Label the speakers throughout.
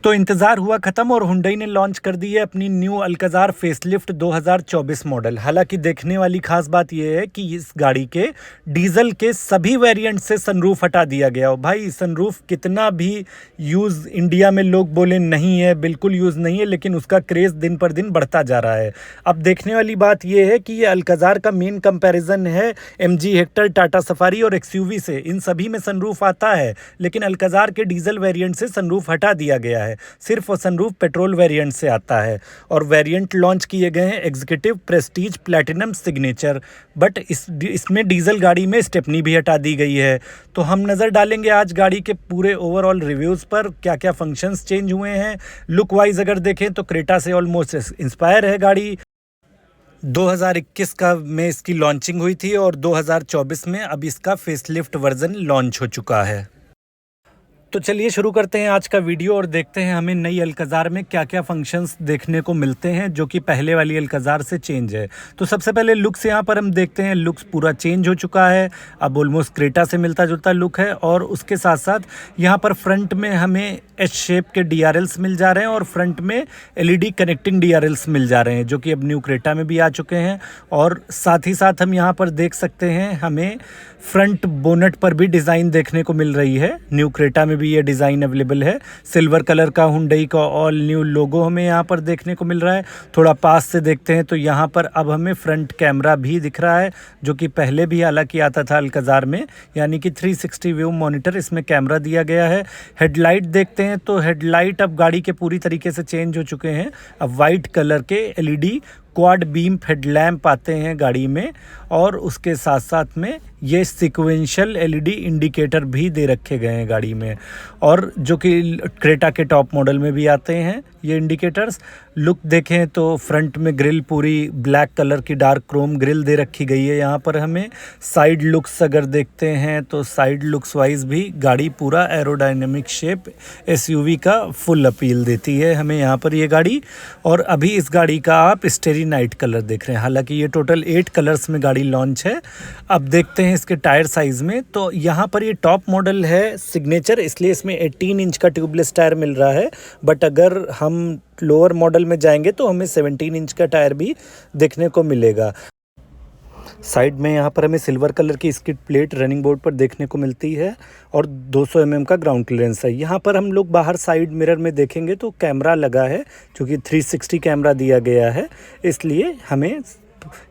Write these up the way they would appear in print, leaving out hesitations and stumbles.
Speaker 1: तो इंतज़ार हुआ ख़त्म और हुंडई ने लॉन्च कर दी है अपनी न्यू अल्कज़ार फेसलिफ्ट 2024 मॉडल। हालांकि देखने वाली खास बात यह है कि इस गाड़ी के डीजल के सभी वेरिएंट से सनरूफ हटा दिया गया। और भाई सनरूफ कितना भी यूज़ इंडिया में लोग बोले नहीं है, बिल्कुल यूज़ नहीं है, लेकिन उसका क्रेज़ दिन पर दिन बढ़ता जा रहा है। अब देखने वाली बात यह है कि ये अल्कज़ार का मेन कंपैरिजन है MG हेक्टर, टाटा सफारी और XUV से। इन सभी में सनरूफ आता है, लेकिन अल्कज़ार के डीजल वेरिएंट से सनरूफ हटा दिया गया है। सिर्फ सनरूफ पेट्रोल वेरिएंट से आता है और वेरिएंट लॉन्च किए गए हैं executive, Prestige, platinum, signature. But इसमें डीजल गाड़ी में स्टेपनी भी हटा दी गई है। तो हम नज़र डालेंगे आज गाड़ी के पूरे ओवरऑल रिव्यूज़ पर, क्या क्या फंक्शंस चेंज हुए हैं। लुक वाइज अगर देखें तो क्रेटा से ऑलमोस्ट इंस्पायर है गाड़ी। 2021 का में इसकी लॉन्चिंग हुई थी और 2024 में अब इसका फेसलिफ्ट वर्जन लॉन्च हो चुका है। तो चलिए शुरू करते हैं आज का वीडियो और देखते हैं हमें नई अल्कज़ार में क्या क्या फंक्शंस देखने को मिलते हैं जो कि पहले वाली अल्कज़ार से चेंज है। तो सबसे पहले लुक्स यहाँ पर हम देखते हैं। लुक्स पूरा चेंज हो चुका है, अब ऑलमोस्ट क्रेटा से मिलता जुलता लुक है। और उसके साथ साथ यहाँ पर फ्रंट में हमें एच शेप के DRLs मिल जा रहे हैं और फ्रंट में LED कनेक्टिंग DRLs मिल जा रहे हैं जो कि अब न्यू क्रेटा में भी आ चुके हैं। और साथ ही साथ हम यहाँ पर देख सकते हैं हमें फ्रंट बोनट पर भी डिज़ाइन देखने को मिल रही है। न्यू क्रेटा में भी ये डिज़ाइन अवेलेबल है। सिल्वर कलर का हुंडई का ऑल न्यू लोगो हमें यहाँ पर देखने को मिल रहा है। थोड़ा पास से देखते हैं तो यहाँ पर अब हमें फ्रंट कैमरा भी दिख रहा है जो कि पहले भी हालांकि आता था अल्कज़ार में, यानी कि 360 व्यू मॉनिटर इसमें कैमरा दिया गया है। हेडलाइट देखते हैं तो हेडलाइट अब गाड़ी के पूरी तरीके से चेंज हो चुके हैं। अब वाइट कलर के LED क्वाड बीम हेडलैम्प आते हैं गाड़ी में और उसके साथ साथ में ये सिक्वेंशियल LED इंडिकेटर भी दे रखे गए हैं गाड़ी में, और जो कि क्रेटा के टॉप मॉडल में भी आते हैं ये इंडिकेटर्स। लुक देखें तो फ्रंट में ग्रिल पूरी ब्लैक कलर की डार्क क्रोम ग्रिल दे रखी गई है। यहाँ पर हमें साइड लुक्स अगर देखते हैं तो साइड लुक्स वाइज भी गाड़ी पूरा एरोडायनेमिक शेप SUV का फुल अपील देती है हमें यहाँ पर ये गाड़ी। और अभी इस गाड़ी का आप स्टेरी नाइट कलर देख रहे हैं। हालांकि ये टोटल 8 कलर्स में गाड़ी लॉन्च है। अब देखते हैं इसके टायर साइज़ में, तो यहाँ पर ये टॉप मॉडल है सिग्नेचर, इसलिए इसमें 18 इंच का ट्यूबलेस टायर मिल रहा है। बट अगर हम लोअर मॉडल में जाएंगे तो हमें 17 इंच का टायर भी देखने को मिलेगा। साइड में यहाँ पर हमें सिल्वर कलर की स्किड प्लेट रनिंग बोर्ड पर देखने को मिलती है और 200 mm का ग्राउंड क्लियरेंस है। यहाँ पर हम लोग बाहर साइड मिरर में देखेंगे तो कैमरा लगा है जो कि 360 कैमरा दिया गया है, इसलिए हमें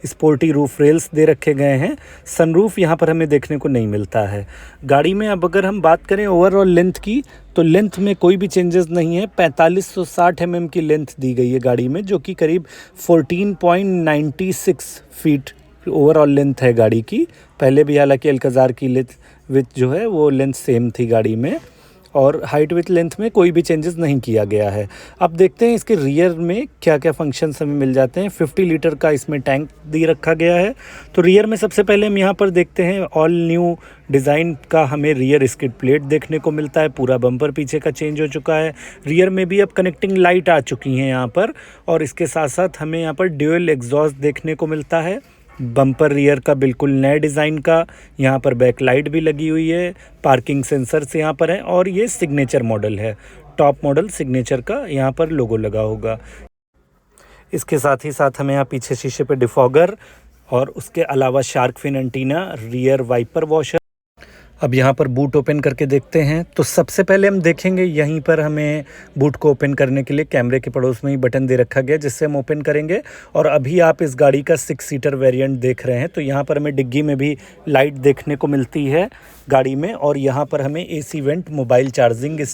Speaker 1: स्पोर्टी रूफ रेल्स दे रखे गए हैं। सनरूफ यहाँ पर हमें देखने को नहीं मिलता है गाड़ी में। अब अगर हम बात करें ओवरऑल लेंथ की तो लेंथ में कोई भी चेंजेस नहीं है। 4560 mm की लेंथ दी गई है गाड़ी में जो कि करीब 14.96 फीट ओवरऑल लेंथ है गाड़ी की। पहले भी हालांकि अल्कज़ार की लेंथ विथ जो है वो लेंथ सेम थी गाड़ी में, और हाइट विथ लेंथ में कोई भी चेंजेस नहीं किया गया है। अब देखते हैं इसके रियर में क्या क्या फंक्शंस हमें मिल जाते हैं। 50 लीटर का इसमें टैंक दे रखा गया है। तो रियर में सबसे पहले हम यहाँ पर देखते हैं ऑल न्यू डिज़ाइन का हमें रियर स्किड प्लेट देखने को मिलता है। पूरा बम्पर पीछे का चेंज हो चुका है। रियर में भी अब कनेक्टिंग लाइट आ चुकी हैं यहाँ पर, और इसके साथ साथ हमें यहाँ पर ड्यूअल एग्जॉस्ट देखने को मिलता है। बम्पर रियर का बिल्कुल नए डिज़ाइन का, यहाँ पर बैक लाइट भी लगी हुई है। पार्किंग सेंसर्स यहाँ पर है और ये सिग्नेचर मॉडल है, टॉप मॉडल सिग्नेचर का यहाँ पर लोगो लगा होगा। इसके साथ ही साथ हमें यहाँ पीछे शीशे पे डिफॉगर और उसके अलावा shark fin antenna, rear wiper washer. अब यहाँ पर बूट ओपन करके देखते हैं तो सबसे पहले हम देखेंगे यहीं पर हमें बूट को ओपन करने के लिए कैमरे के पड़ोस में ही बटन दे रखा गया जिससे हम ओपन करेंगे। और अभी आप इस गाड़ी का 6 सीटर वेरिएंट देख रहे हैं तो यहाँ पर हमें डिग्गी में भी लाइट देखने को मिलती है गाड़ी में, और यहाँ पर हमें AC वेंट, मोबाइल चार्जिंग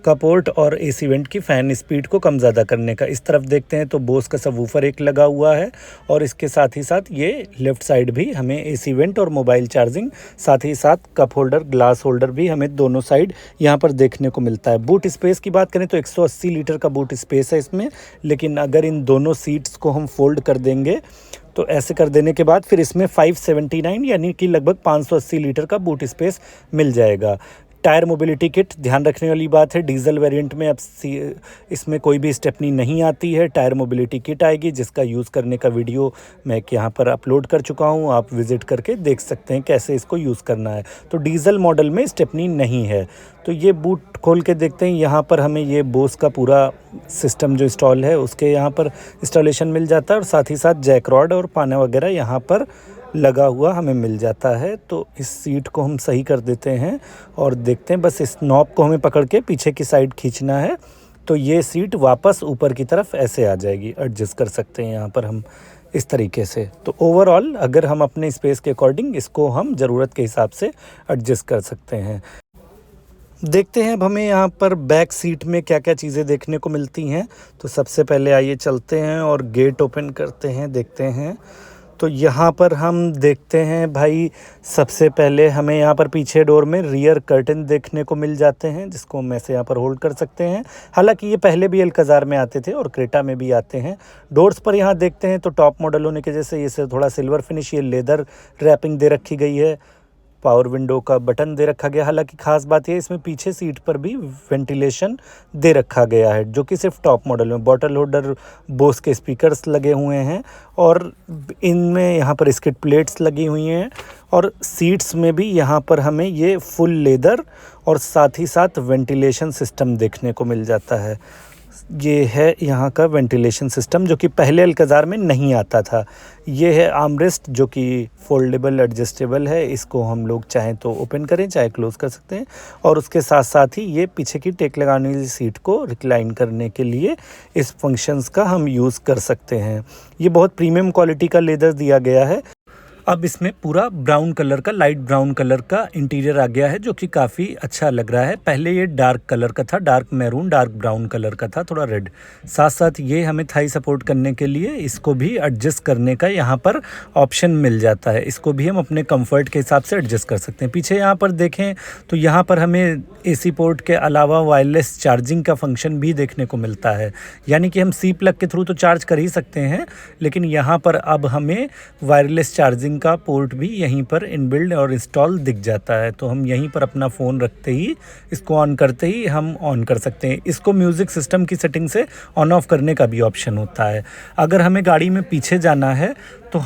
Speaker 1: का पोर्ट और AC वेंट की फ़ैन स्पीड को कम ज़्यादा करने का। इस तरफ देखते हैं तो बोस का सबवूफर एक लगा हुआ है, और इसके साथ ही साथ ये लेफ़्ट साइड भी हमें AC वेंट और मोबाइल चार्जिंग, साथ ही साथ कप होल्डर, ग्लास होल्डर भी हमें दोनों साइड यहाँ पर देखने को मिलता है। बूट स्पेस की बात करें तो 180 लीटर का बूट स्पेस है इसमें, लेकिन अगर इन दोनों सीट्स को हम फोल्ड कर देंगे तो ऐसे कर देने के बाद फिर इसमें 579 यानी कि लगभग 580 लीटर का बूट स्पेस मिल जाएगा। टायर मोबिलिटी किट, ध्यान रखने वाली बात है डीजल वेरिएंट में अब इसमें कोई भी स्टेपनी नहीं आती है, टायर मोबिलिटी किट आएगी जिसका यूज़ करने का वीडियो मैं यहाँ पर अपलोड कर चुका हूँ, आप विज़िट करके देख सकते हैं कैसे इसको यूज़ करना है। तो डीजल मॉडल में स्टेपनी नहीं है। तो ये बूट खोल के देखते हैं, यहाँ पर हमें ये बोस का पूरा सिस्टम जो इंस्टॉल है उसके यहाँ पर इंस्टॉलेशन मिल जाता है और साथ ही साथ जैक रॉड और पाना वगैरह यहाँ पर लगा हुआ हमें मिल जाता है। तो इस सीट को हम सही कर देते हैं और देखते हैं, बस इस नॉब को हमें पकड़ के पीछे की साइड खींचना है तो ये सीट वापस ऊपर की तरफ ऐसे आ जाएगी। एडजस्ट कर सकते हैं यहाँ पर हम इस तरीके से। तो ओवरऑल अगर हम अपने स्पेस के अकॉर्डिंग इसको हम ज़रूरत के हिसाब से एडजस्ट कर सकते हैं। देखते हैं अब हमें यहाँ पर बैक सीट में क्या क्या चीज़ें देखने को मिलती हैं। तो सबसे पहले आइए चलते हैं और गेट ओपन करते हैं, देखते हैं। तो यहाँ पर हम देखते हैं भाई, सबसे पहले हमें यहाँ पर पीछे डोर में रियर कर्टन देखने को मिल जाते हैं जिसको हम ऐसे यहाँ पर होल्ड कर सकते हैं। हालांकि ये पहले भी अल्काज़ार में आते थे और क्रेटा में भी आते हैं। डोर्स पर यहाँ देखते हैं तो टॉप मॉडल होने की वजह से ये थोड़ा सिल्वर फिनिश, ये लेदर रैपिंग दे रखी गई है। पावर विंडो का बटन दे रखा गया। हालांकि ख़ास बात ये इसमें पीछे सीट पर भी वेंटिलेशन दे रखा गया है जो कि सिर्फ टॉप मॉडल में। बॉटल होल्डर, बोस के स्पीकर्स लगे हुए हैं और इनमें यहाँ पर स्किड प्लेट्स लगी हुई हैं और सीट्स में भी यहाँ पर हमें ये फुल लेदर और साथ ही साथ वेंटिलेशन सिस्टम देखने को मिल जाता है। ये है यहाँ का वेंटिलेशन सिस्टम जो कि पहले अल्काज़ार में नहीं आता था। ये है आर्मरेस्ट जो कि फोल्डेबल एडजस्टेबल है, इसको हम लोग चाहें तो ओपन करें चाहे क्लोज़ कर सकते हैं। और उसके साथ साथ ही ये पीछे की टेक लगाने वाली सीट को रिक्लाइन करने के लिए इस फंक्शंस का हम यूज़ कर सकते हैं। ये बहुत प्रीमियम क्वालिटी का लेदर दिया गया है। अब इसमें पूरा ब्राउन कलर का, लाइट ब्राउन कलर का इंटीरियर आ गया है जो कि काफ़ी अच्छा लग रहा है। पहले ये डार्क कलर का था, dark maroon, dark brown colour का था, थोड़ा रेड। साथ साथ ये हमें थाई सपोर्ट करने के लिए इसको भी एडजस्ट करने का यहाँ पर ऑप्शन मिल जाता है। इसको भी हम अपने कंफर्ट के हिसाब से एडजस्ट कर सकते हैं। पीछे यहाँ पर देखें तो यहाँ पर हमें AC पोर्ट के अलावा वायरलेस चार्जिंग का फंक्शन भी देखने को मिलता है। यानी कि हम C प्लग के थ्रू तो चार्ज कर ही सकते हैं, लेकिन यहाँ पर अब हमें वायरलेस चार्जिंग का पोर्ट भी यहीं पर इनबिल्ड और इंस्टॉल दिख जाता है। तो हम यहीं पर अपना फ़ोन रखते ही, इसको ऑन करते ही हम ऑन कर सकते हैं। इसको म्यूज़िक सिस्टम की सेटिंग से ऑन ऑफ करने का भी ऑप्शन होता है। अगर हमें गाड़ी में पीछे जाना है तो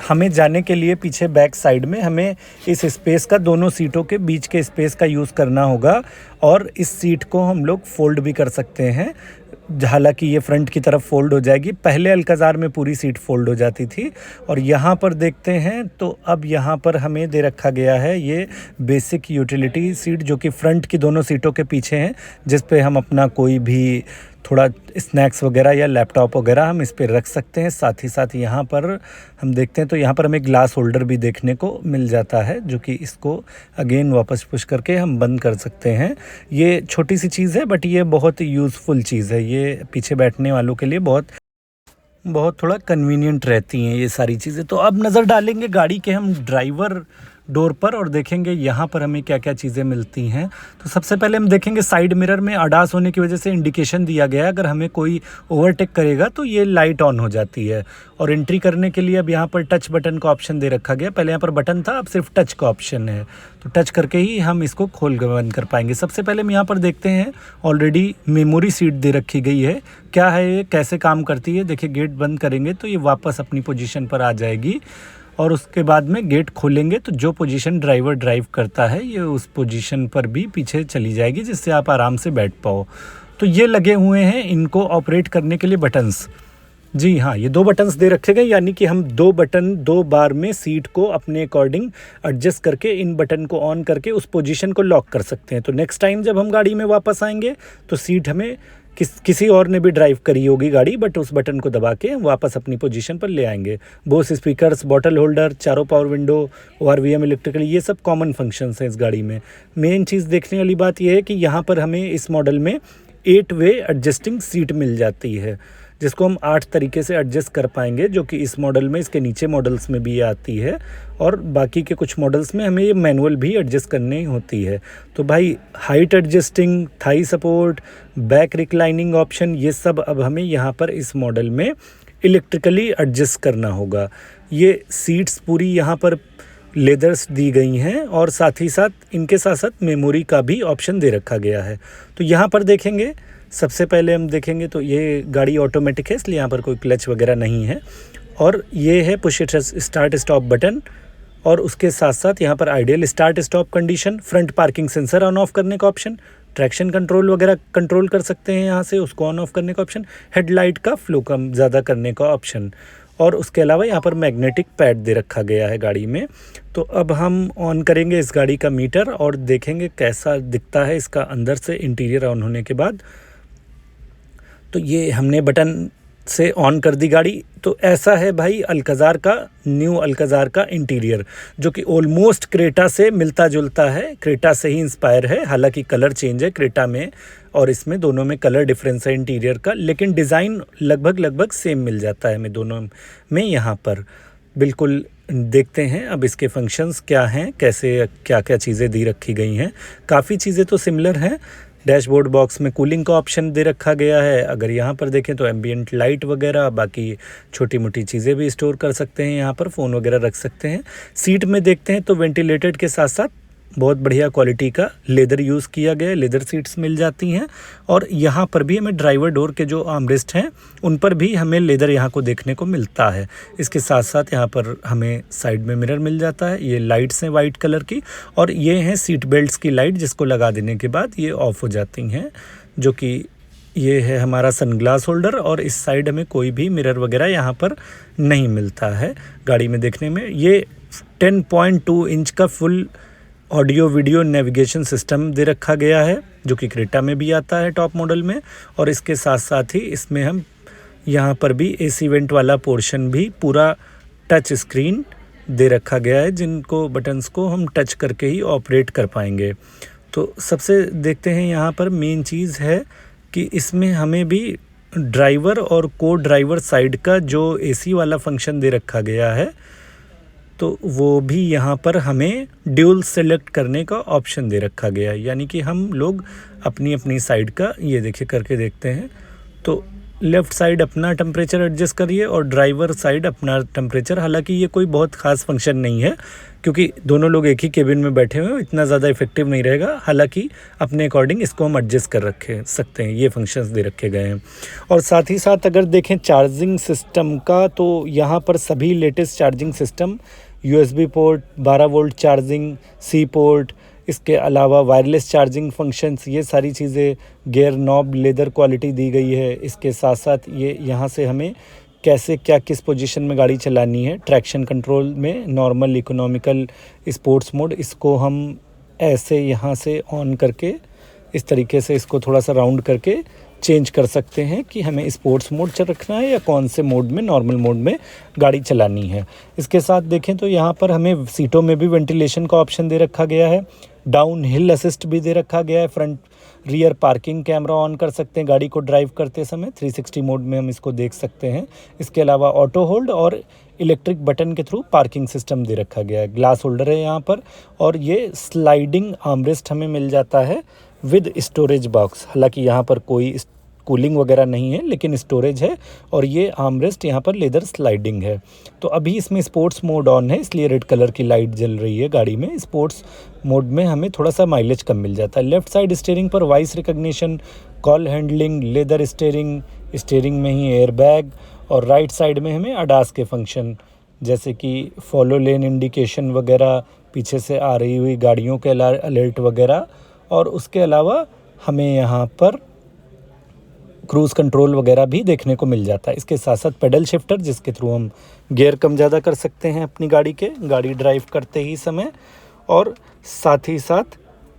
Speaker 1: हमें जाने के लिए पीछे बैक साइड में हमें इस स्पेस का, दोनों सीटों के बीच के स्पेस का यूज़ करना होगा और इस सीट को हम लोग फोल्ड भी कर सकते हैं। हालांकि ये फ्रंट की तरफ फोल्ड हो जाएगी, पहले अल्काज़ार में पूरी सीट फोल्ड हो जाती थी। और यहाँ पर देखते हैं तो अब यहाँ पर हमें दे रखा गया है ये बेसिक यूटिलिटी सीट जो कि फ्रंट की दोनों सीटों के पीछे हैं, जिस पे हम अपना कोई भी थोड़ा स्नैक्स वगैरह या लैपटॉप वगैरह हम इस पर रख सकते हैं। साथ ही साथ यहाँ पर हम देखते हैं तो यहाँ पर हमें ग्लास होल्डर भी देखने को मिल जाता है जो कि इसको अगेन वापस पुश करके हम बंद कर सकते हैं। ये छोटी सी चीज़ है बट ये बहुत यूज़फुल चीज़ है। ये पीछे बैठने वालों के लिए बहुत थोड़ा कन्वीनियंट रहती हैं ये सारी चीज़ें। तो अब नज़र डालेंगे गाड़ी के हम ड्राइवर डोर पर और देखेंगे यहाँ पर हमें क्या क्या चीज़ें मिलती हैं। तो सबसे पहले हम देखेंगे साइड मिरर में ADAS होने की वजह से इंडिकेशन दिया गया है, अगर हमें कोई ओवरटेक करेगा तो ये लाइट ऑन हो जाती है। और एंट्री करने के लिए अब यहाँ पर टच बटन का ऑप्शन दे रखा गया। पहले यहाँ पर बटन था, अब सिर्फ टच का ऑप्शन है, तो टच करके ही हम इसको खोल बंद कर पाएंगे। सबसे पहले हम यहाँ पर देखते हैं ऑलरेडी मेमोरी सीट दे रखी गई है। क्या है ये, कैसे काम करती है, देखिए गेट बंद करेंगे तो ये वापस अपनी पोजीशन पर आ जाएगी और उसके बाद में गेट खोलेंगे तो जो पोजीशन ड्राइवर ड्राइव करता है ये उस पोजीशन पर भी पीछे चली जाएगी, जिससे आप आराम से बैठ पाओ। तो ये लगे हुए हैं इनको ऑपरेट करने के लिए बटन्स। जी हाँ, ये 2 बटन्स दे रखे गए, यानी कि हम 2 बटन 2 बार में सीट को अपने अकॉर्डिंग एडजस्ट करके इन बटन को ऑन करके उस पोजीशन को लॉक कर सकते हैं। तो नेक्स्ट टाइम जब हम गाड़ी में वापस आएंगे तो सीट हमें किसी और ने भी ड्राइव करी होगी गाड़ी, बट उस बटन को दबा के वापस अपनी पोजीशन पर ले आएंगे। बोस स्पीकर्स, बॉटल होल्डर, चारों पावर विंडो, ORVM इलेक्ट्रिकल, ये सब कॉमन फंक्शंस हैं इस गाड़ी में। मेन चीज़ देखने वाली बात यह है कि यहाँ पर हमें इस मॉडल में 8 वे एडजस्टिंग सीट मिल जाती है, जिसको हम 8 तरीके से एडजस्ट कर पाएंगे, जो कि इस मॉडल में, इसके नीचे मॉडल्स में भी आती है और बाकी के कुछ मॉडल्स में हमें ये मैनुअल भी एडजस्ट करनी होती है। तो भाई height adjusting, Thai support, back reclining option, ये सब अब हमें यहाँ पर इस मॉडल में इलेक्ट्रिकली एडजस्ट करना होगा। ये सीट्स पूरी यहाँ पर लेदर्स दी गई हैं और साथ ही साथ इनके साथ साथ मेमोरी का भी ऑप्शन दे रखा गया है। तो यहाँ पर देखेंगे, सबसे पहले हम देखेंगे तो ये गाड़ी ऑटोमेटिक है, इसलिए यहाँ पर कोई क्लच वगैरह नहीं है। और ये है पुश स्टार्ट स्टॉप बटन, और उसके साथ साथ यहाँ पर ideal start stop condition, front parking sensor on off करने का ऑप्शन, ट्रैक्शन कंट्रोल वगैरह कंट्रोल कर सकते हैं यहाँ से, उसको ऑन ऑफ करने का ऑप्शन, हेडलाइट का फ्लो कम ज़्यादा करने का ऑप्शन, और उसके अलावा यहाँ पर मैग्नेटिक पैड दे रखा गया है गाड़ी में। तो अब हम ऑन करेंगे इस गाड़ी का मीटर और देखेंगे कैसा दिखता है इसका अंदर से इंटीरियर ऑन होने के बाद। तो ये हमने बटन से ऑन कर दी गाड़ी। तो ऐसा है भाई अल्काज़ार का, न्यू अल्काज़ार का इंटीरियर, जो कि ऑलमोस्ट क्रेटा से मिलता जुलता है, क्रेटा से ही इंस्पायर है। हालांकि कलर चेंज है क्रेटा में और इसमें, दोनों में कलर डिफरेंस है इंटीरियर का, लेकिन डिज़ाइन लगभग सेम मिल जाता है हमें दोनों में। यहाँ पर बिल्कुल देखते हैं अब इसके फंक्शंस क्या हैं, कैसे क्या क्या चीज़ें दी रखी गई हैं। काफ़ी चीज़ें तो सिमिलर हैं। डैशबोर्ड बॉक्स में कूलिंग का ऑप्शन दे रखा गया है। अगर यहाँ पर देखें तो एम्बियंट लाइट वगैरह, बाकी छोटी मोटी चीज़ें भी स्टोर कर सकते हैं, यहाँ पर फ़ोन वगैरह रख सकते हैं। सीट में देखते हैं तो वेंटिलेटेड के साथ साथ बहुत बढ़िया क्वालिटी का लेदर यूज़ किया गया है, लेदर सीट्स मिल जाती हैं। और यहाँ पर भी हमें ड्राइवर डोर के जो आर्मरेस्ट हैं उन पर भी हमें लेदर यहाँ को देखने को मिलता है। इसके साथ साथ यहाँ पर हमें साइड में मिरर मिल जाता है। ये लाइट्स हैं वाइट कलर की, और ये हैं सीट बेल्ट्स की लाइट, जिसको लगा देने के बाद ये ऑफ हो जाती हैं, जो कि ये है हमारा सनग्लास होल्डर। और इस साइड हमें कोई भी मिरर वगैरह यहाँ पर नहीं मिलता है गाड़ी में देखने में। ये 10.2 इंच का full audio video navigation system दे रखा गया है, जो कि क्रेटा में भी आता है टॉप मॉडल में। और इसके साथ साथ ही इसमें हम यहाँ पर भी एसी वेंट वाला पोर्शन भी पूरा टच स्क्रीन दे रखा गया है, जिनको बटन्स को हम टच करके ही ऑपरेट कर पाएंगे। तो सबसे देखते हैं यहाँ पर मेन चीज़ है कि इसमें हमें भी ड्राइवर और को ड्राइवर साइड का जो एसी वाला फंक्शन दे रखा गया है, तो वो भी यहाँ पर हमें ड्यूल सेलेक्ट करने का ऑप्शन दे रखा गया है। यानी कि हम लोग अपनी अपनी साइड का, ये देखिए करके देखते हैं, तो लेफ़्ट साइड अपना टेम्परेचर एडजस्ट करिए और ड्राइवर साइड अपना टेम्परेचर। हालांकि ये कोई बहुत ख़ास फंक्शन नहीं है, क्योंकि दोनों लोग एक ही केबिन में बैठे हुए हैं, इतना ज़्यादा इफेक्टिव नहीं रहेगा। हालांकि अपने अकॉर्डिंग इसको हम एडजस्ट कर रखे सकते हैं, ये फंक्शंस दे रखे गए हैं। और साथ ही साथ अगर देखें चार्जिंग सिस्टम का, तो यहाँ पर सभी latest charging system, USB port, 12 volt charging, C port, इसके अलावा वायरलेस चार्जिंग फंक्शंस, ये सारी चीज़ें, गियर नॉब लेदर क्वालिटी दी गई है। इसके साथ साथ ये यहाँ से हमें कैसे क्या किस पोजीशन में गाड़ी चलानी है, ट्रैक्शन कंट्रोल में नॉर्मल, इकोनॉमिकल, स्पोर्ट्स मोड, इसको हम ऐसे यहाँ से ऑन करके इस तरीके से इसको थोड़ा सा राउंड करके चेंज कर सकते हैं कि हमें स्पोर्ट्स मोड चल रखना है या कौन से मोड में, नॉर्मल मोड में गाड़ी चलानी है। इसके साथ देखें तो यहाँ पर हमें सीटों में भी वेंटिलेशन का ऑप्शन दे रखा गया है, डाउन हिल असिस्ट भी दे रखा गया है, front rear parking camera on कर सकते हैं गाड़ी को ड्राइव करते समय, 360 मोड में हम इसको देख सकते हैं। इसके अलावा ऑटो होल्ड और इलेक्ट्रिक बटन के थ्रू पार्किंग सिस्टम दे रखा गया है। ग्लास होल्डर है यहाँ पर, और ये स्लाइडिंग आर्मरेस्ट हमें मिल जाता है विद स्टोरेज बॉक्स। हालांकि यहाँ पर कोई कूलिंग वगैरह नहीं है, लेकिन स्टोरेज है, और ये आर्मरेस्ट यहाँ पर लेदर स्लाइडिंग है। तो अभी इसमें स्पोर्ट्स मोड ऑन है, इसलिए रेड कलर की लाइट जल रही है गाड़ी में। स्पोर्ट्स मोड में हमें थोड़ा सा माइलेज कम मिल जाता है। लेफ़्ट साइड स्टीयरिंग पर voice recognition, call handling, leather steering, steering में ही एयर बैग, और राइट साइड में हमें अडास के फंक्शन, जैसे कि फॉलो लेन इंडिकेशन वगैरह, पीछे से आ रही हुई गाड़ियों के अलर्ट वगैरह। और उसके अलावा हमें यहाँ पर क्रूज़ कंट्रोल वगैरह भी देखने को मिल जाता है। इसके साथ साथ पेडल शिफ्टर, जिसके थ्रू हम गियर कम ज़्यादा कर सकते हैं अपनी गाड़ी ड्राइव करते ही समय। और साथ ही साथ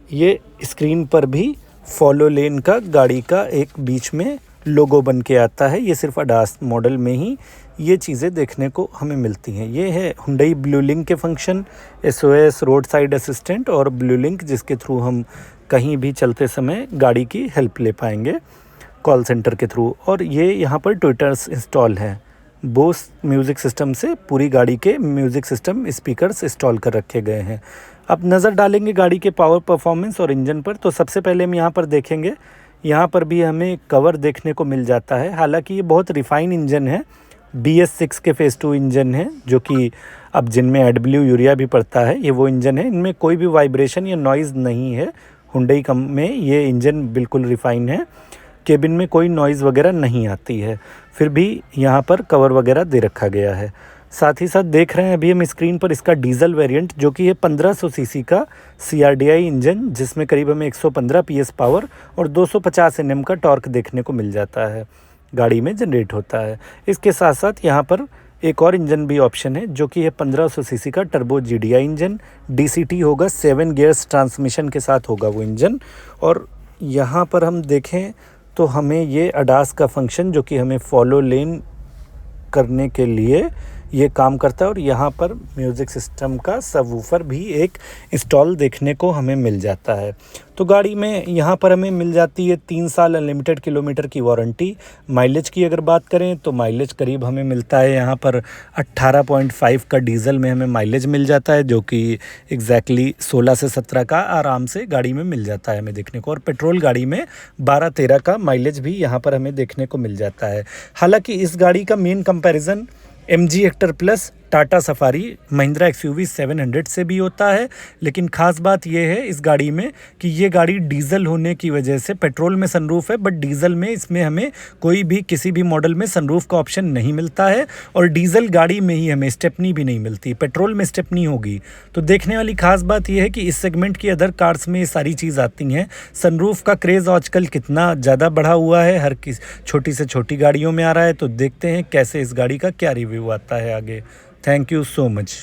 Speaker 1: ये स्क्रीन पर भी फॉलो लेन का गाड़ी का एक बीच में लोगो बन के आता है। ये सिर्फ अडास मॉडल में ही ये चीज़ें देखने को हमें मिलती हैं। ये है हुंडई ब्लू लिंक के function, SOS road side assistant और ब्लू लिंक, जिसके थ्रू हम कहीं भी चलते समय गाड़ी की हेल्प ले पाएंगे कॉल सेंटर के थ्रू। और ये यहाँ पर ट्विटर्स इंस्टॉल है। बोस म्यूज़िक सिस्टम से पूरी गाड़ी के म्यूज़िक सिस्टम स्पीकर्स इंस्टॉल कर रखे गए हैं। अब नज़र डालेंगे गाड़ी के पावर परफॉर्मेंस और इंजन पर। तो सबसे पहले हम यहाँ पर देखेंगे, यहाँ पर भी हमें कवर देखने को मिल जाता है। हालांकि ये बहुत रिफाइन इंजन है, BS6 के फेज़ 2 इंजन है, जो कि अब जिनमें एडब्ल्यू यूरिया भी पड़ता है, ये वो इंजन है, इनमें कोई भी वाइब्रेशन या नॉइज़ नहीं है। हुंडई कम में ये इंजन बिल्कुल रिफाइन है, केबिन में कोई नॉइज़ वगैरह नहीं आती है। फिर भी यहाँ पर कवर वगैरह दे रखा गया है। साथ ही साथ देख रहे हैं अभी हम स्क्रीन पर इसका डीजल वेरिएंट, जो कि है 1500 सीसी का CRDI इंजन, जिसमें करीब हमें 115 PS पावर और 250 Nm का टॉर्क देखने को मिल जाता है, गाड़ी में जनरेट होता है। इसके साथ साथ यहाँ पर एक और इंजन भी ऑप्शन है, जो कि है 1500 सीसी का टर्बो GDI इंजन। DCT होगा, 7 गियर्स ट्रांसमिशन के साथ होगा वो इंजन। और यहाँ पर हम देखें तो हमें ये ADAS का फंक्शन, जो कि हमें फॉलो लेन करने के लिए ये काम करता है। और यहाँ पर म्यूज़िक सिस्टम का सबवूफर भी एक इंस्टॉल देखने को हमें मिल जाता है। तो गाड़ी में यहाँ पर हमें मिल जाती है 3 साल अनलिमिटेड किलोमीटर की वारंटी। माइलेज की अगर बात करें तो माइलेज करीब हमें मिलता है यहाँ पर 18.5 का डीजल में हमें माइलेज मिल जाता है, जो कि एग्जैक्टली 16 से 17 का आराम से गाड़ी में मिल जाता है हमें देखने को। और पेट्रोल गाड़ी में 12-13 का माइलेज भी यहाँ पर हमें देखने को मिल जाता है। हालांकि इस गाड़ी का main comparison MG Hector plus, Tata safari, Mahindra XUV 700 से भी होता है। लेकिन ख़ास बात यह है इस गाड़ी में कि ये गाड़ी डीजल होने की वजह से, पेट्रोल में सनरूफ है बट डीजल में इसमें हमें कोई भी किसी भी मॉडल में सनरूफ का ऑप्शन नहीं मिलता है। और डीजल गाड़ी में ही हमें स्टेपनी भी नहीं मिलती, पेट्रोल में स्टेपनी होगी। तो देखने वाली खास बात यह है कि इस सेगमेंट की अदर कार्स में ये सारी चीज़ आती हैं। सनरूफ का क्रेज़ आजकल कितना ज़्यादा बढ़ा हुआ है, हर किस छोटी से छोटी गाड़ियों में आ रहा है। तो देखते हैं कैसे इस गाड़ी का क्या रिव्यू आता है आगे। Thank you so much.